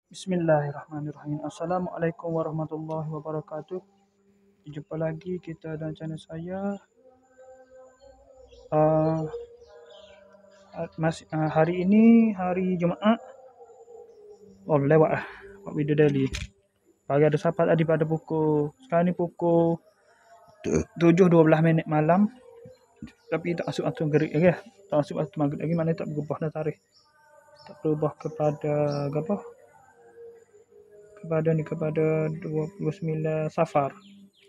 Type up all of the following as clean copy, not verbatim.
Bismillahirrahmanirrahim. Assalamualaikum warahmatullahi wabarakatuh. Jumpa lagi kita dalam channel saya. Hari ini hari Jumaat. Oh, lewat lah buat video daily. Pagi ada sapat tadi pada pukul, sekarang ni pukul 7:12 malam. Tapi tak masuk waktu maghrib lagi lah. Tak masuk waktu maghrib lagi, mana tak berubah dah tarikh. Tak berubah kepada apa? Kepada 29 Safar.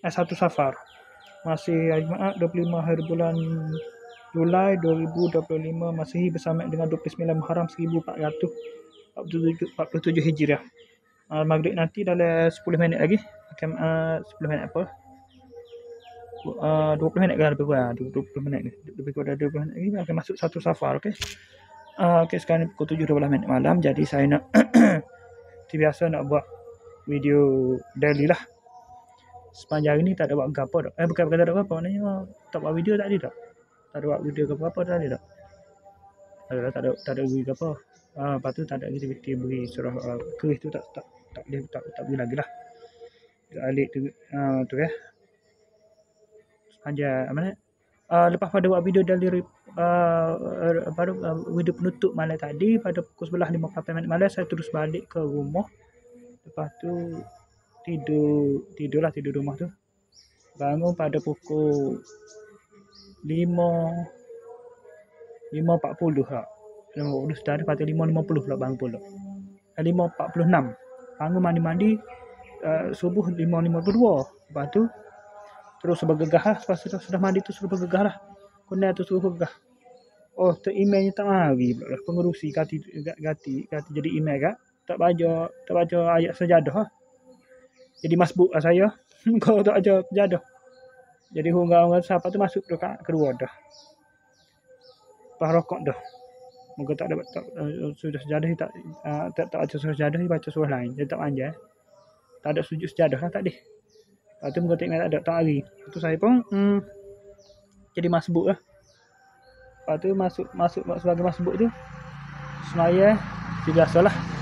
1 Safar. Masih hari Jumaat 25 hari bulan Julai 2025 Masihi bersama dengan 29 Muharram 1447 Hijriah. Maghrib nanti dalam 10 minit lagi. 10 minit apa? 20 minit kan lebih kurang. 20 minit ni. Lebih kurang 20 minit lagi akan masuk 1 Safar, okey. Okey, sekarang pukul 7:12 malam. Jadi saya nak seperti biasa nak buat video daily lah. Sepanjang hari ni tak ada buat apa dah. Bukan tak ada apa, maknanya tak buat video tadi tak. Tak ada buat video ke apa tadi tak. Tak ada video ke apa. Lepas tu tak ada aktiviti beri surah keris tu tak beri lagi lah. Alik tu tu ya. Sepanjang mana? Lepas pada buat video dari video penutup malam tadi pada pukul 11.58 malam saya terus balik ke rumah. Lepas tu tidur rumah tu. Bangun pada pukul 5.40 lah. 5.40 sudah ada, pada 5.50 pula bangun pula. 5.46 bangun mandi subuh 5.52. Lepas tu terus bergegah lah. Lepas tu sudah mandi tu suruh bergegah lah. Kena tu suruh bergegah. Oh, tu emailnya tak mari pula. Pengerusi ganti jadi email kan. Tak baca ayat sejadah lah. Jadi masbuk lah saya. Kau tak baca sejadah. Jadi orang siapa tu masuk rakaat kedua dah. Lepas rokok dah. Moga tak ada sudah sejadah tak baca surah sejadah, baca surah lain. Dia tak panjang. Tak ada sujud sejadah lah tak ada. Lepas tu moga tak ada tak hari. Lepas tu saya pun jadi masbuk lah. Lepas tu masuk sebagai masbuk tu semaya biasalah.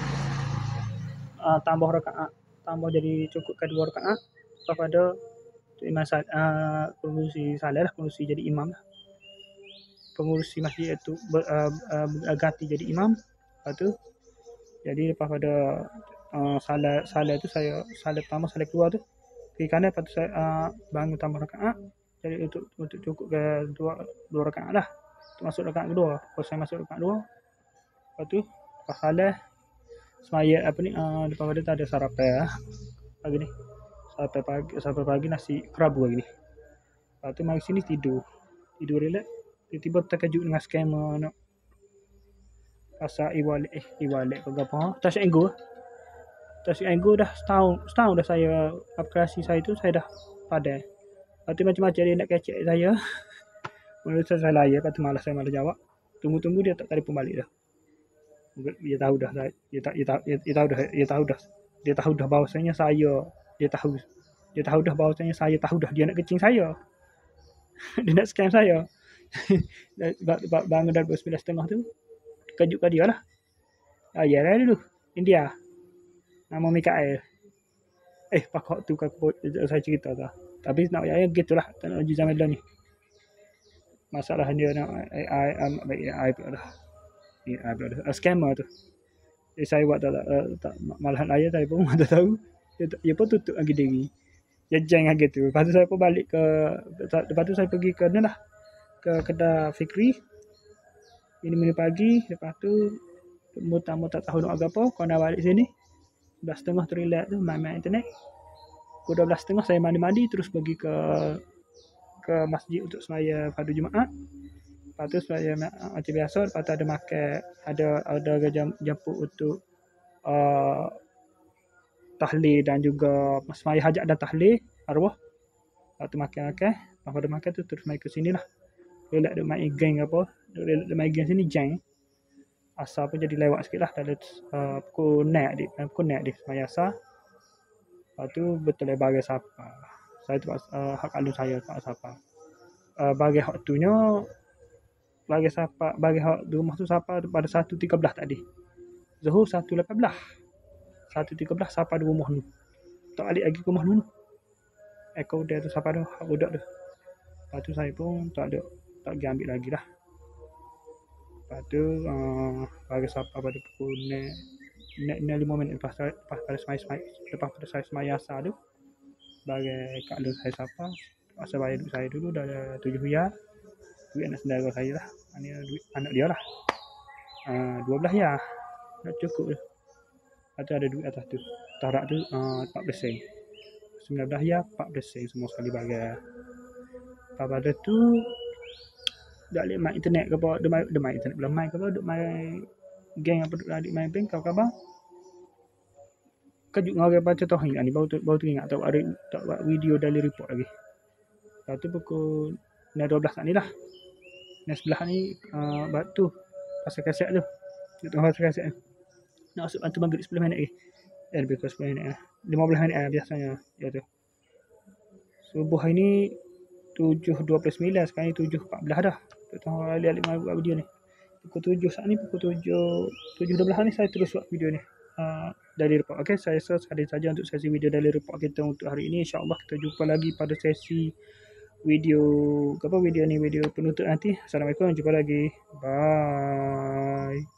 Tambah rakaat. Tambah jadi cukup kedua rakaat. Lepas pada imam pengurusi salah lah, pengurusi jadi imam lah. Pengurusi masjid itu ganti jadi imam. Lepas tu jadi lepas pada salah tu saya salah pertama salah kedua tu kiri kanan. Lepas tu saya bangun tambah rakaat. Jadi untuk cukup ke dua rakaat lah. Untuk masuk rakaat kedua. Lepas saya masuk rakaat kedua. Lepas tu lepas salah semaya lepas pada tak ada sarapan lah. Pagi ni sarapan pagi nasi kerabu lagi ni. Lepas tu mari sini tidur relax. Tiba-tiba terkejut dengan skema nak pasal e-wallet ke apa. Touch and go dah setahun dah saya aplikasi saya tu saya dah padai. Lepas tu macam-macam dia nak kecek saya. Menurut saya layar. Lepas tu malas jawab. Tunggu dia tak telefon balik dah. Dia tahu dah dia tahu dah bahawasanya saya dia tahu dah bahawasanya saya tahu dah dia nak kecing saya. Dia nak scam saya. Bangun dari 9.30 tu kejutkan dia lah. Ya lah dulu India nama Mikael. Pakok tu saya cerita tu. Tapi nak gitulah teknologi zaman dah ni. Masalah dia nak AI pula dah. Scammer tu. Jadi saya buat tak malahan ayah saya pun tak tahu. Dia pun tutup lagi diri. Dia jeng lagi tu. Lepas tu saya pun balik lepas tu saya pergi ke lah. Ke kedai Fikri. Ini pagi. Lepas tu tamu tak tahu nak agak apa. Kau nak balik sini. 11.30 tu relax tu. Main internet. Pukul 12.30 saya mandi-mandi. Terus pergi ke masjid untuk semaya pada Jumaat. Lepas tu saya macam biasa. Lepas tu ada makan. Ada jemput untuk tahlil dan juga semaya hajat dan tahlil arwah. Lepas tu makan. Lepas pada makan tu terus main ke sini lah. Relax dia main game apa. Dia main game sini jeng. Asal pun jadi lewat sikit lah. Dalam pukul naik di semaya asal. Lepas tu betul lah bagi siapa. Saya tu hak alun saya tak siapa. Bagi hak tunya bagi hak di rumah tu siapa pada 1.13 tadi. Zuhur 1.18. 1.13 sampai di rumah nu. Tak balik lagi ke rumah nu. Ekor dia tu sampai dah budak tu. Lepas tu saya pun tak pergi ambil lagi lah. Lepas tu bagi sampai pada pukul 5 minit lepas pada saya semaya asar tu, bagi kak lu saya sapa, masa bayar duit saya dulu dah 7 riyal. Duit anak saudara saya lah. Ini duit anak dia lah. 12 ya. Nak cukup tu. Lepas tu ada duit atas tu. Tarak tu 14 sen. 19 ya 14 sen semua sekali bagi. Lepas pada tu dak boleh main internet ke apa, dia main internet belum main ke apa, duk main geng apa duk adik main bank khabar. Kejut dengan orang baca tauhid ni baru teringat tak buat video daily report lagi. Lepas tu pukul 12 kat ni lah. Ni sebelah ni batu pasal kaset tu. Dia tengah pasal kaset ni. Nak masuk bantu maghrib 10 minit lagi. Lebih kurang 10 minit lah. 15 minit lah biasanya. Ya tu. Subuh hari ni 7.29, sekarang ni 7.14 dah. Tak tahu alik-alik main buat video ni. Pukul 7 saat ni, pukul 7.12 ni saya terus buat video ni. Daily report. Okay, saya rasa sekali saja untuk sesi video daily report kita untuk hari ini. InsyaAllah kita jumpa lagi pada sesi video penutup nanti. Assalamualaikum, jumpa lagi. Bye.